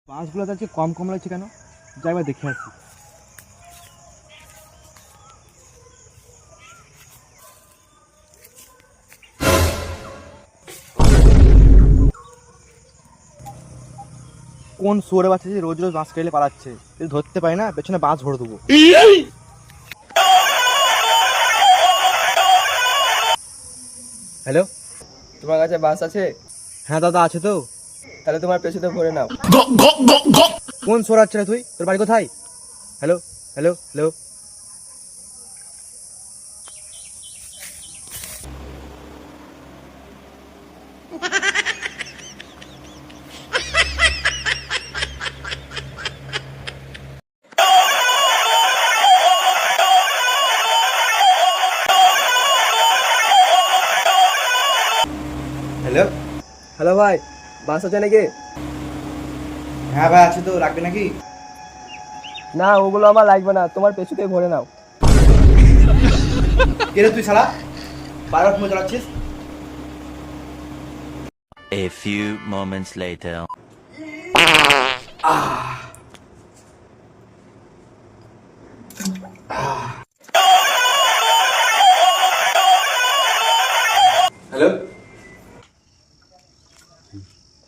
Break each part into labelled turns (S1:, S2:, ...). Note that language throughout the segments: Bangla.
S1: বাসগুলো আজকে কম কম লাগছে কেন? যাই একবার দেখে আসি। কোন শুয়োরে বাচ্চা যে রোজ রোজ বাঁশ কেটে পালাচ্ছে, যদি ধরতে পারি না পেছনে বাঁশ ভরে দেবো। হ্যালো,
S2: তোমার কাছে বাস আছে?
S1: হ্যাঁ দাদা আছে তো।
S2: তাহলে তোমার পেছনে ভরে নাও।
S1: কোন শুয়োর বাচ্চা রে তুই? তোর বাড়ি কোথায়? Hello hello hello. Hello,
S2: hello ভাই, বাস আছে নাকি?
S1: হ্যাঁ ভাই আছে তো, রাখবে নাকি?
S2: না, ওগুলো আমার লাগবে না, তোমার পেছুতেই ভরে নাও।
S1: কে রে তুই শালা, বারবার ফোন চালাচ্ছিস?
S3: A few moments later.
S1: Hello,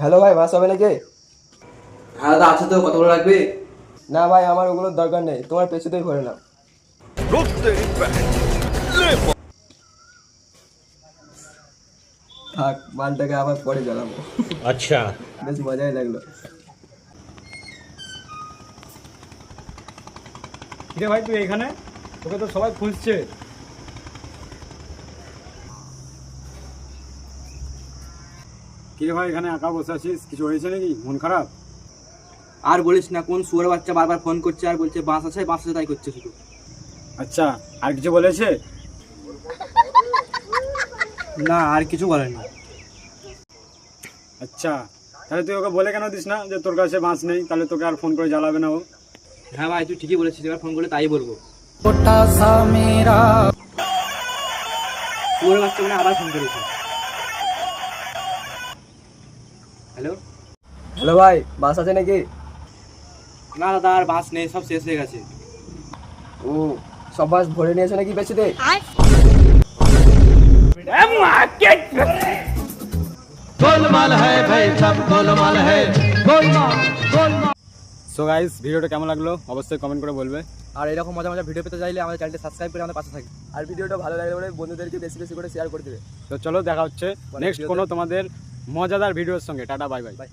S2: hello ভাই, বাস হবে নাকি?
S1: হ্যাঁ দাদা আছে তো, কতগুলো লাগবে?
S2: না ভাই, আমার ওগুলোর দরকার নেই, তোমার পেছুতেই ভরে নাও। থাক, মালটাকে আবার পরে জ্বালাবো।
S4: अच्छा।
S2: বেশ মজাই লাগলো।
S4: কিরে ভাই, তুই এখানে? তোকে তো সবাই খুঁজছে। কিরে ভাই, এখানে একা বসে আছিস, কিছু হয়েছে নাকি? মন খারাপ?
S1: আর বলিস না, কোন শুয়োর বাচ্চা বারবার ফোন করছে আর বলছে বাস আছে বাস আছে, তাই করছে শুধু।
S4: আচ্ছা, আর কিছু বলেছে?
S1: না, আর কিছু বলেনি।
S4: আচ্ছা, তাহলে তুই ওকে বলে কেন দিস না যে তোর কাছে বাঁশ নেই? তাহলে তোকে আর ফোন করে জ্বালাবে না ও।
S1: হ্যাঁ ভাই, তুই ঠিকই বলেছিস, এবার ফোন করে তাই বলবো। শুয়োর বাচ্চা মানে আবার ফোন করেছে। হ্যালো,
S2: হ্যালো ভাই, বাস আছে নাকি?
S1: না দাদা, আর বাস নেই, সব শেষ হয়ে গেছে।
S2: ও, সব বাস ভরে নিয়েছো নাকি পেছুতে?
S4: সো গাইস, ভিডিওটা কেমন লাগলো অবশ্যই কমেন্ট করে বলবে।
S1: আর এরকম মজা মজা ভিডিও পেতে চাইলে আমাদের চ্যানেলটি সাবস্ক্রাইব করে আমাদের পাশে থাকবে।
S2: আর ভিডিওটা ভালো লাগলে পরে বন্ধুদেরকে বেশি বেশি করে শেয়ার করে দেবে।
S4: তো চলো, দেখা হচ্ছে নেক্সট কোনো তোমাদের মজাদার ভিডিওর সঙ্গে। Tata, bye bye.